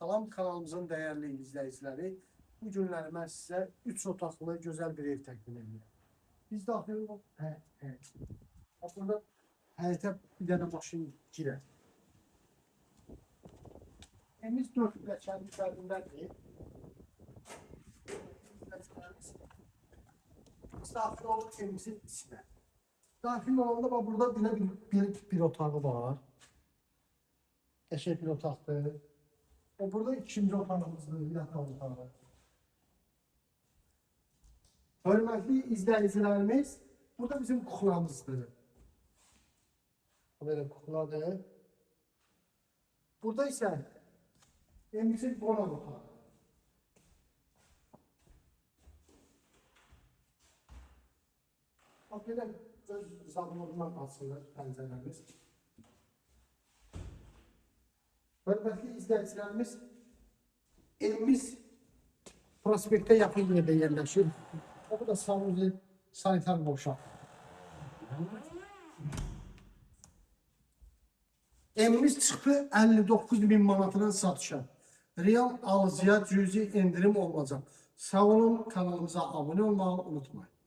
Salam kanalımızın değerli izləyiciləri. Bu günləri mən sizə 3 otaqlı gözəl bir ev təqdim edirəm. Biz daxil burada həyətə bir dənə maşın girər. Evimiz 4 pilləkənin üzərindədir. Biz daxil olup evimizin içinə. Daxil olanda burada bir otağı var. Qəşəng bir otaqdır. O burada ikinci otağımızdır, yataq otağı. Hörmətli izləyicilərimiz, burada bizim kukulamızdır. Böyle kukuladır. Burada ise evimizin qonaq otağı. Bak belə öz zamanlarından açılır pəncərəmiz. Hörmətli izləyicilərimiz, evimiz prospektə yaxın yerdə yerləşir. O da sanuzi sanitar boşaq. Evimiz çıxdı 59.000 manatına satışa. Real alıcıya cüzi indirim olacaq. Sağ olun, kanalımıza abone olmağı unutmayın.